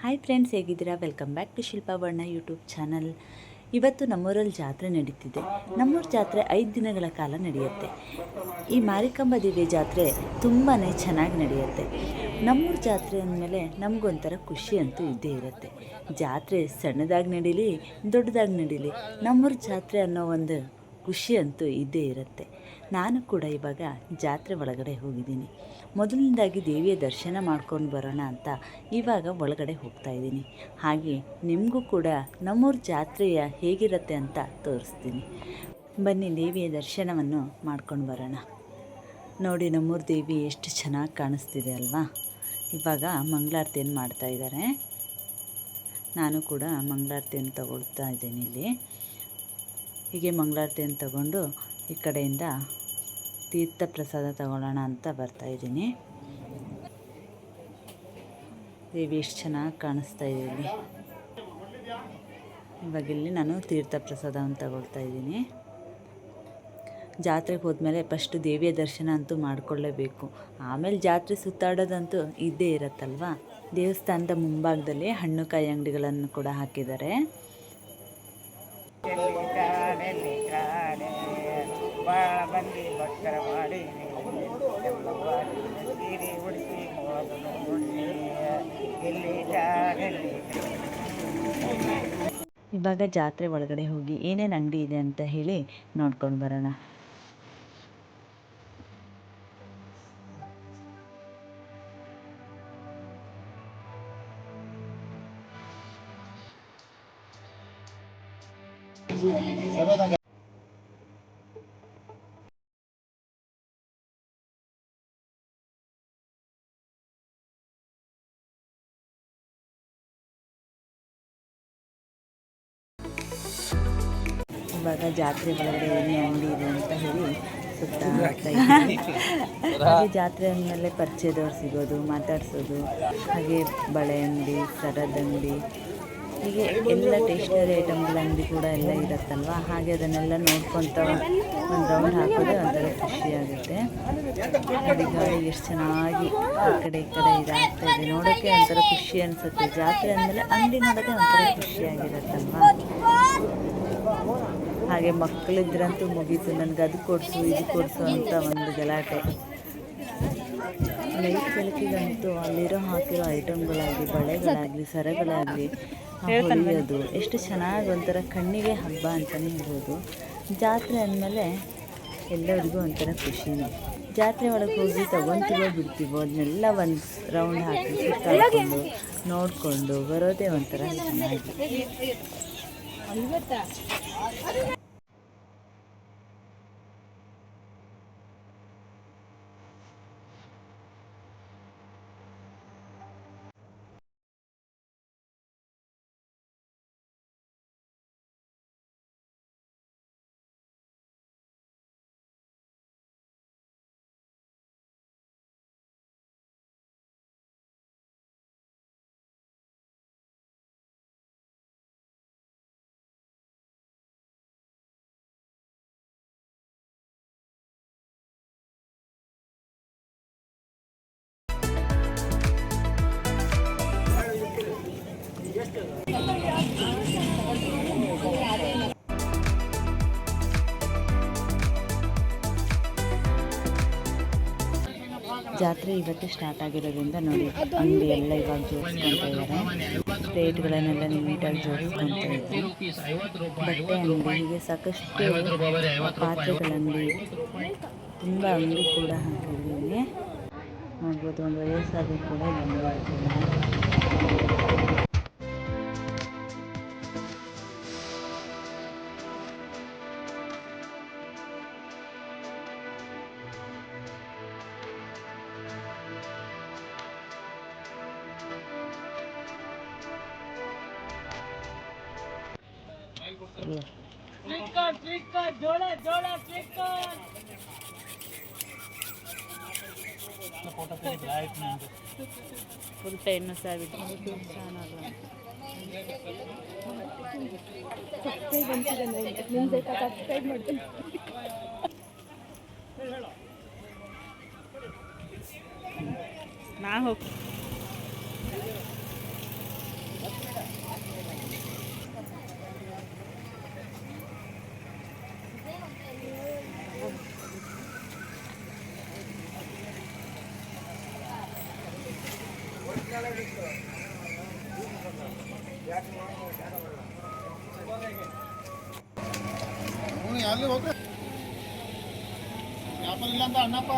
Hi friends, ಹೇಗಿದ್ದೀರಾ? Welcome back to Shilpa ಬಣ್ಣ YouTube channel. ಇವತ್ತು ನಮ್ಮೂರಲ್ಲಿ ಜಾತ್ರೆ ನಡೀತಿದೆ. ನಮ್ಮೂರ ಜಾತ್ರೆ 5 ದಿನಗಳ ಕಾಲ ನಡೆಯುತ್ತೆ. ಈ ಮಾರಿಕಾಂಬಾ ದೇವಿ ಜಾತ್ರೆ ತುಂಬಾ ಚೆನ್ನಾಗಿ ನಡೆಯುತ್ತೆ. ನಮ್ಮೂರ ಜಾತ್ರೆ ಅಂದಮೇಲೆ ನಮಗೊಂಥರ ಖುಷಿ ಅಂತೂ ಇದ್ದೇ ಇರುತ್ತೆ. ಜಾತ್ರೆ ಸಣ್ಣದಾಗಿ ನಡೀಲಿ, ದೊಡ್ಡದಾಗಿ ನಡೀಲಿ, ನಮ್ಮೂರ ಜಾತ್ರೆ ಅನ್ನೋ ಒಂದು ಖುಷಿ ಅಂತೂ ಇದ್ದೇ ಇರುತ್ತೆ. ನಾನು ಕೂಡ ಇವಾಗ ಜಾತ್ರೆ ಒಳಗಡೆ ಹೋಗಿದ್ದೀನಿ. ಮೊದಲನೇದಾಗಿ ದೇವಿಯ ದರ್ಶನ ಮಾಡ್ಕೊಂಡು ಬರೋಣ ಅಂತ ಇವಾಗ ಒಳಗಡೆ ಹೋಗ್ತಾ ಇದ್ದೀನಿ. ಹಾಗೆ ನಿಮಗೂ ಕೂಡ ನಮ್ಮೂರ ಜಾತ್ರೆಯ ಹೇಗಿರುತ್ತೆ ಅಂತ ತೋರಿಸ್ತೀನಿ. ಬನ್ನಿ ದೇವಿಯ ದರ್ಶನವನ್ನು ಮಾಡ್ಕೊಂಡು ಬರೋಣ. ನೋಡಿ, ನಮ್ಮೂರ ದೇವಿ ಎಷ್ಟು ಚೆನ್ನಾಗಿ ಕಾಣಿಸ್ತಿದೆ ಅಲ್ವಾ? ಇವಾಗ ಮಂಗಳಾರತಿಯನ್ನು ಮಾಡ್ತಾಯಿದ್ದಾರೆ. ನಾನು ಕೂಡ ಮಂಗಳಾರತಿಯನ್ನು ತಗೊಳ್ತಾ ಇದ್ದೀನಿ. ಇಲ್ಲಿ ಹೀಗೆ ಮಂಗಳಾರತಿಯನ್ನು ತಗೊಂಡು ಈ ಕಡೆಯಿಂದ ತೀರ್ಥ ಪ್ರಸಾದ ತಗೊಳ್ಳೋಣ ಅಂತ ಬರ್ತಾಯಿದ್ದೀನಿ. ದೇವಿ ಎಷ್ಟು ಚೆನ್ನಾಗಿ ಕಾಣಿಸ್ತಾ ಇದೆ ಇಲ್ಲಿ. ಇವಾಗ ಇಲ್ಲಿ ನಾನು ತೀರ್ಥ ಪ್ರಸಾದವನ್ನು ತಗೊಳ್ತಾ ಇದ್ದೀನಿ. ಜಾತ್ರೆಗೆ ಹೋದ್ಮೇಲೆ ಫಸ್ಟು ದೇವಿಯ ದರ್ಶನ ಅಂತೂ ಮಾಡಿಕೊಳ್ಳೇಬೇಕು. ಆಮೇಲೆ ಜಾತ್ರೆ ಸುತ್ತಾಡೋದಂತೂ ಇದ್ದೇ ಇರತ್ತಲ್ವ. ದೇವಸ್ಥಾನದ ಮುಂಭಾಗದಲ್ಲಿ ಹಣ್ಣು ಕಾಯಿ ಅಂಗಡಿಗಳನ್ನು ಕೂಡ ಹಾಕಿದ್ದಾರೆ. ಇವಾಗ ಜಾತ್ರೆ ಒಳಗಡೆ ಹೋಗಿ ಏನೇನು ಅಂಗಡಿ ಇದೆ ಅಂತ ಹೇಳಿ ನೋಡ್ಕೊಂಡು ಬರೋಣ. ಇವಾಗ ಜಾತ್ರೆ ಒಳಗಡೆ ಏನೇ ಅಂಗಡಿ ಇದೆ ಅಂತ ಹೇಳಿ ಸುತ್ತಾಡ್ತಾ ಇದ್ದೀನಿ. ಹಾಗೆ ಜಾತ್ರೆ ಅಂದಮೇಲೆ ಪರಿಚಯದವ್ರು ಸಿಗೋದು, ಮಾತಾಡ್ಸೋದು, ಹಾಗೆ ಬಳೆ ಅಂಗಡಿ, ಸರದ ಅಂಗಡಿ, ಹೀಗೆ ಎಲ್ಲ ಟೇಷ್ನರಿ ಐಟಮ್ಗಳ ಅಂಗಡಿ ಕೂಡ ಎಲ್ಲ ಇರುತ್ತಲ್ವ. ಹಾಗೆ ಅದನ್ನೆಲ್ಲ ನೋಡ್ಕೊತ ಒಂದು ರೌಂಡ್ ಹಾಕೋದೇ ಒಂಥರ ಖುಷಿಯಾಗುತ್ತೆ. ಗಾಡಿ ಎಷ್ಟು ಚೆನ್ನಾಗಿ ಆ ಕಡೆ ಈ ಕಡೆ ಇದಾಗ್ತಾ ಇದೆ, ನೋಡೋಕ್ಕೆ ಒಂಥರ ಖುಷಿ ಅನಿಸುತ್ತೆ. ಜಾತ್ರೆ ಅಂದಮೇಲೆ ಅಂಗಡಿ ನೋಡೋಕ್ಕೆ ಒಂಥರ ಖುಷಿಯಾಗಿರುತ್ತಲ್ವ. ಹಾಗೆ ಮಕ್ಕಳಿದ್ರಂತೂ ಮುಗೀತು, ನನಗೆ ಅದು ಕೊಡಿಸು ಇದು ಕೊಡಿಸು ಅಂತ ಒಂದು ಗಲಾಟೆ. ಲೈಟ್ ಬೆಳಕಿಗಂತೂ ಅಲ್ಲಿರೋ ಹಾಕಿರೋ ಐಟಮ್ಗಳಾಗಲಿ, ಬಳೆಗಳಾಗಲಿ, ಸರಗಳಾಗಲಿ ಹೊಲಿಯೋದು ಎಷ್ಟು ಚೆನ್ನಾಗಿ ಒಂಥರ ಕಣ್ಣಿಗೆ ಹಬ್ಬ ಅಂತಲೇ ಹೇಳ್ಬೋದು. ಜಾತ್ರೆ ಅಂದಮೇಲೆ ಎಲ್ಲರಿಗೂ ಒಂಥರ ಖುಷಿನೇ. ಜಾತ್ರೆ ಒಳಗೆ ಹೋಗಿ ತೊಗೊತೀವೋ ಬಿಡ್ತೀವೋ ಅದನ್ನೆಲ್ಲ ಒಂದು ರೌಂಡ್ ಹಾಕಿ ಸುತ್ತಾಡ್ಕೊಂಡು ನೋಡಿಕೊಂಡು ಬರೋದೇ ಒಂಥರ ಚೆನ್ನಾಗಿ. ಜಾತ್ರೆ ಇವತ್ತು ಸ್ಟಾರ್ಟ್ ಆಗಿರೋದ್ರಿಂದ ನೋಡಿ, ಅಂಗಡಿ ಎಲ್ಲ ಇವಾಗ ಜೋಡಿಸ್ಕೊತಾ ಇದ್ದಾರೆ. ರೇಟ್ಗಳನ್ನೆಲ್ಲ ನೀಟಾಗಿ ಜೋಡಿಸ್ಕೊತಾ ಇದ್ದಾರೆ. ಬಟ್ಟೆ ಅಂಗಡಿ, ಹೀಗೆ ಸಾಕಷ್ಟು ಪಾತ್ರೆಗಳ ಅಂಗಡಿ, ತುಂಬ ಅಂಗಡಿ ಕೂಡ ಹಾಕಿದ್ದೀನಿ. ನೋಡ್ಬೋದು, ಒಂದು ವಯಸ್ಸಾದರೂ ಕೂಡ ಫುಲ್ ಫೇಮಸ್ ಆಗಿಬಿಟ್ಟು ನಾ ಹೋಗಿ ಅಲ್ಲಿ ಹೋಗ್ರೆ ವ್ಯಾಪಾರ ಇಲ್ಲ ಅಂತ ಅಣ್ಣಪ್ಪ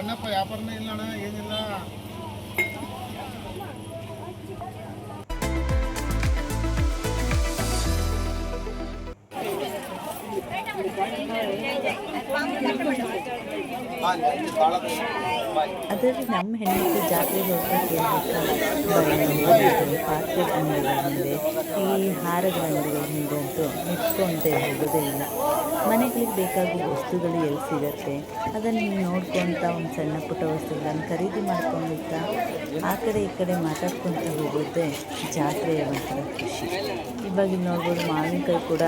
ಅಣ್ಣಪ್ಪ ವ್ಯಾಪಾರನೇ ಇಲ್ಲ ಅಣ್ಣ ಏನಿಲ್ಲ. ಅದರಲ್ಲಿ ನಮ್ಮ ಹೆಣ್ಮಕ್ಳು ಜಾತ್ರೆಗೆ ಹೋಗ್ಬೇಕು ಪಾತ್ರೆ ಅಂಗಡಿಗಳ ಮುಂದೆ ಈ ಹಾರದ ಅಂಗಡಿಗಳ ಮುಂದೆ ಅಂತೂ ನಿಂತ್ಕೊಂಡೇ ಹೋಗೋದೇ ಇಲ್ಲ. ಮನೆಗಳಿಗೆ ಬೇಕಾಗುವ ವಸ್ತುಗಳು ಎಲ್ಲಿ ಸಿಗತ್ತೆ ಅದನ್ನು ನೋಡ್ಕೊತ ಒಂದು ಸಣ್ಣ ಪುಟ್ಟ ವಸ್ತುಗಳನ್ನು ಖರೀದಿ ಮಾಡ್ಕೊತ ಆ ಕಡೆ ಈ ಕಡೆ ಮಾತಾಡ್ಕೊತ ಹೋಗೋದೇ ಜಾತ್ರೆಯ ಒಂಥರ ಖುಷಿ. ಇವಾಗ ನೋಡ್ಬೋದು ಮಾವಿನಕಾಯಿ ಕೂಡ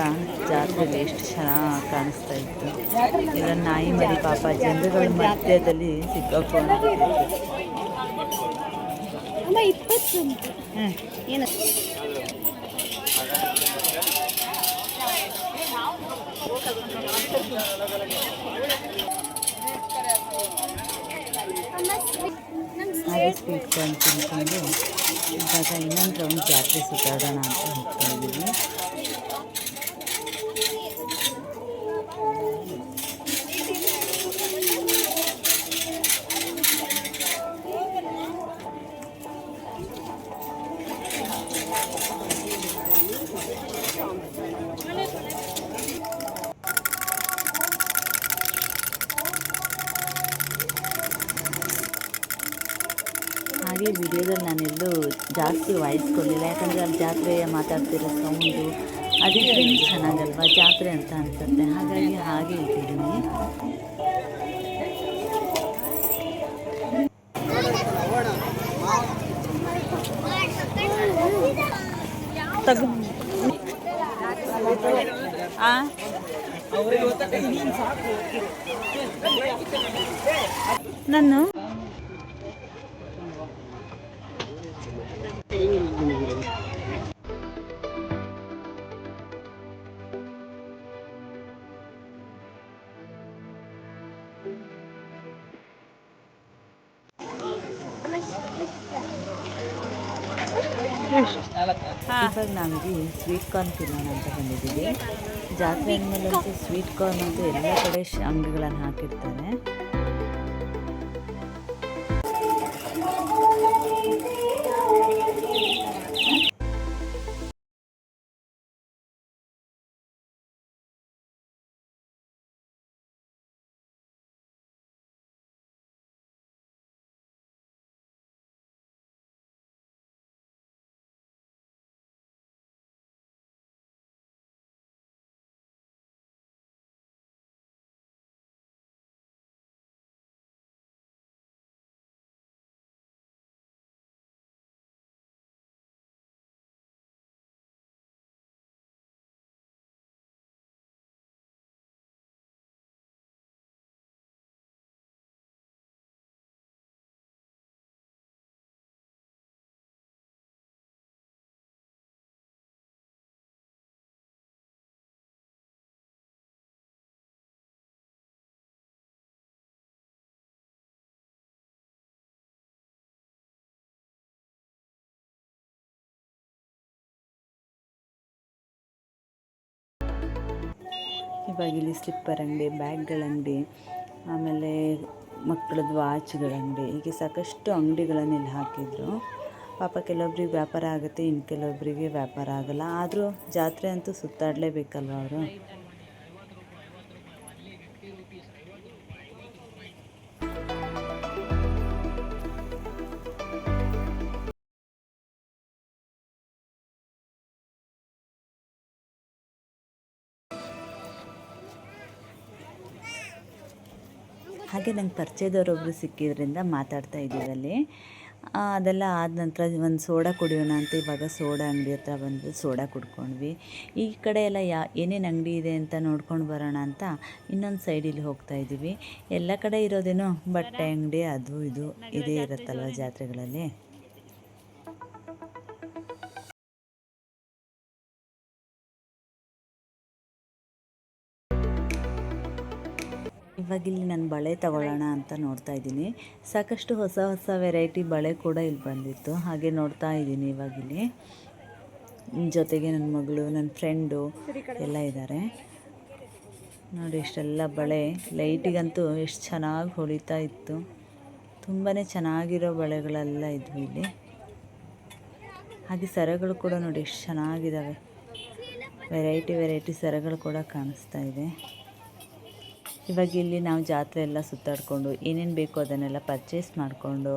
ಜಾತ್ರೆಯಲ್ಲಿ ಎಷ್ಟು ಚೆನ್ನಾಗಿ ಕಾಣಿಸ್ತಾ ಇತ್ತು. ಈಗ ನಾಯಿ ಮರಿ ಪಾಪ ಜನರುಗಳ ಮಧ್ಯದಲ್ಲಿ ಸಿಕ್ಕಾಕೊಂಡು ಏನು ಹಾಗೆ ಸ್ವೀಟ್ ಕಾರ್ನ್ ತಿನ್ಕೊಂಡು ಇವಾಗ ಇನ್ನೊಂದು ರೌಂಡ್ ಜಾತ್ರೆ ಸುತ್ತಾಡೋಣ ಅಂತ ಹೋಗ್ತಾ ಇದ್ದೀವಿ. ಹಾಗೆ ವಿಡಿಯೋದಲ್ಲಿ ನಾನೆಲ್ಲೂ ಜಾಸ್ತಿ ವಾಯ್ಸ್ ಕೊಡಲಿಲ್ಲ, ಯಾಕಂದರೆ ಅಲ್ಲಿ ಜಾತ್ರೆಯ ಮಾತಾಡ್ತಿರೋ ಸೌಂಡು ಅದಕ್ಕೆ ಚೆನ್ನಾಗಲ್ವಾ ಜಾತ್ರೆ ಅಂತ ಅನ್ಸುತ್ತೆ, ಹಾಗಾಗಿ ಹಾಗೆ ಇಟ್ಟಿದ್ದೀನಿ. ನಾನು ಇವಾಗ ನಮಗೆ ಸ್ವೀಟ್ ಕಾರ್ನ್ ತಿನ್ನೋಣ ಅಂತ ಬಂದಿದ್ದೀವಿ. ಜಾತ್ರೆ ಅಂದಮೇಲಂತೂ ಸ್ವೀಟ್ ಕಾರ್ನ್ ಅಂತೂ ಎಲ್ಲ ಕಡೆ ಅಂಗಡಿಗಳನ್ನು ಹಾಕಿರ್ತಾರೆ. ಇವಾಗ ಇಲ್ಲಿ ಸ್ಲಿಪ್ಪರ್ ಅಂಗಡಿ, ಬ್ಯಾಗ್ಗಳ ಅಂಗಡಿ, ಆಮೇಲೆ ಮಕ್ಕಳದ್ದು ವಾಚ್ಗಳ ಅಂಗಡಿ, ಹೀಗೆ ಸಾಕಷ್ಟು ಅಂಗಡಿಗಳನ್ನು ಇಲ್ಲಿ ಹಾಕಿದ್ರು. ಪಾಪ ಕೆಲವೊಬ್ರಿಗೆ ವ್ಯಾಪಾರ ಆಗುತ್ತೆ, ಇನ್ನು ಕೆಲವೊಬ್ಬರಿಗೆ ವ್ಯಾಪಾರ ಆಗಲ್ಲ. ಆದರೂ ಜಾತ್ರೆ ಅಂತೂ ಸುತ್ತಾಡಲೇಬೇಕಲ್ವ ಅವರು. ಹಾಗೆ ನಂಗೆ ಪರಿಚಯದವರೊಬ್ಬರು ಸಿಕ್ಕಿದ್ರಿಂದ ಮಾತಾಡ್ತಾ ಇದ್ದೀವಿ ಅಲ್ಲಿ. ಅದೆಲ್ಲ ಆದ ನಂತರ ಒಂದು ಸೋಡಾ ಕುಡಿಯೋಣ ಅಂತ ಇವಾಗ ಸೋಡಾ ಅಂಗಡಿ ಹತ್ರ ಬಂದು ಸೋಡಾ ಕುಡ್ಕೊಂಡ್ವಿ. ಈ ಕಡೆ ಎಲ್ಲ ಏನೇನು ಅಂಗಡಿ ಇದೆ ಅಂತ ನೋಡ್ಕೊಂಡು ಬರೋಣ ಅಂತ ಇನ್ನೊಂದು ಸೈಡಿಲ್ಲಿ ಹೋಗ್ತಾ ಇದ್ದೀವಿ. ಎಲ್ಲ ಕಡೆ ಇರೋದೇನೋ ಬಟ್ಟೆ ಅಂಗಡಿ ಅದು ಇದು ಇದೇ ಇರುತ್ತಲ್ವ ಜಾತ್ರೆಗಳಲ್ಲಿ. ಇವಾಗಿಲ್ಲಿ ನಾನು ಬಳೆ ತಗೊಳ್ಳೋಣ ಅಂತ ನೋಡ್ತಾ ಇದ್ದೀನಿ. ಸಾಕಷ್ಟು ಹೊಸ ಹೊಸ ವೆರೈಟಿ ಬಳೆ ಕೂಡ ಇಲ್ಲಿ ಬಂದಿತ್ತು, ಹಾಗೆ ನೋಡ್ತಾ ಇದ್ದೀನಿ. ಇವಾಗಿಲ್ಲಿ ಜೊತೆಗೆ ನನ್ನ ಮಗಳು, ನನ್ನ ಫ್ರೆಂಡು ಎಲ್ಲ ಇದ್ದಾರೆ ನೋಡಿ. ಇಷ್ಟೆಲ್ಲ ಬಳೆ ಲೈಟಿಗಂತೂ ಎಷ್ಟು ಚೆನ್ನಾಗಿ ಹೊಳಿತಾ ಇತ್ತು. ತುಂಬಾ ಚೆನ್ನಾಗಿರೋ ಬಳೆಗಳೆಲ್ಲ ಇದ್ವು ಇಲ್ಲಿ. ಹಾಗೆ ಸರಗಳು ಕೂಡ ನೋಡಿ ಎಷ್ಟು ಚೆನ್ನಾಗಿದ್ದಾವೆ. ವೆರೈಟಿ ಸರಗಳು ಕೂಡ ಕಾಣಿಸ್ತಾ ಇದೆ. ಇವಾಗ ಇಲ್ಲಿ ನಾವು ಜಾತ್ರೆ ಎಲ್ಲ ಸುತ್ತಾಡಿಕೊಂಡು ಏನೇನು ಬೇಕೋ ಅದನ್ನೆಲ್ಲ ಪರ್ಚೇಸ್ ಮಾಡಿಕೊಂಡು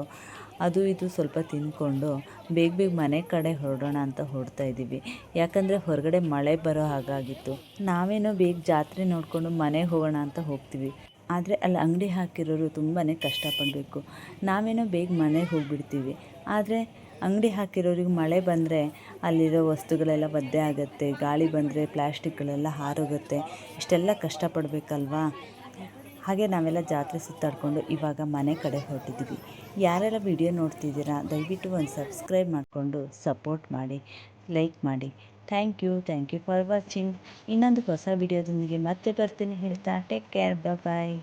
ಅದು ಇದು ಸ್ವಲ್ಪ ತಿಂದ್ಕೊಂಡು ಬೇಗ ಮನೆ ಕಡೆ ಹೊರಡೋಣ ಅಂತ ಹೊರಡ್ತಾ ಇದ್ದೀವಿ. ಯಾಕಂದರೆ ಹೊರಗಡೆ ಮಳೆ ಬರೋ ಹಾಗಾಗಿತ್ತು. ನಾವೇನೋ ಬೇಗ ಜಾತ್ರೆ ನೋಡಿಕೊಂಡು ಮನೆಗೆ ಹೋಗೋಣ ಅಂತ ಹೋಗ್ತೀವಿ. ಆದರೆ ಅಲ್ಲಿ ಅಂಗಡಿ ಹಾಕಿರೋರು ತುಂಬಾ ಕಷ್ಟಪಡಬೇಕು. ನಾವೇನೋ ಬೇಗ ಮನೆಗೆ ಹೋಗಿಬಿಡ್ತೀವಿ. ಆದರೆ ಅಂಗಡಿ ಹಾಕಿರೋರಿಗೆ ಮಳೆ ಬಂದರೆ ಅಲ್ಲಿರೋ ವಸ್ತುಗಳೆಲ್ಲ ಒದ್ದೆ ಆಗುತ್ತೆ, ಗಾಳಿ ಬಂದರೆ ಪ್ಲ್ಯಾಸ್ಟಿಕ್ಗಳೆಲ್ಲ ಹಾರೋಗುತ್ತೆ. ಇಷ್ಟೆಲ್ಲ ಕಷ್ಟಪಡಬೇಕಲ್ವಾ. ಹಾಗೆ ನಾವೆಲ್ಲ ಜಾತ್ರೆ ಸುತ್ತಾಡಿಕೊಂಡು ಇವಾಗ ಮನೆ ಕಡೆ ಹೊರಟಿದ್ದೀವಿ. ಯಾರೆಲ್ಲ ವಿಡಿಯೋ ನೋಡ್ತಿದ್ದೀರಾ ದಯವಿಟ್ಟು ಒಂದು ಸಬ್ಸ್ಕ್ರೈಬ್ ಮಾಡಿಕೊಂಡು ಸಪೋರ್ಟ್ ಮಾಡಿ, ಲೈಕ್ ಮಾಡಿ. Thank you for watching. ಇನ್ನೊಂದು ಹೊಸ ವಿಡಿಯೋದೊಂದಿಗೆ ಮತ್ತೆ ಬರ್ತೀನಿ ಹೇಳ್ತಾ ಟೇಕ್ ಕೇರ್, ಬಾಯ್.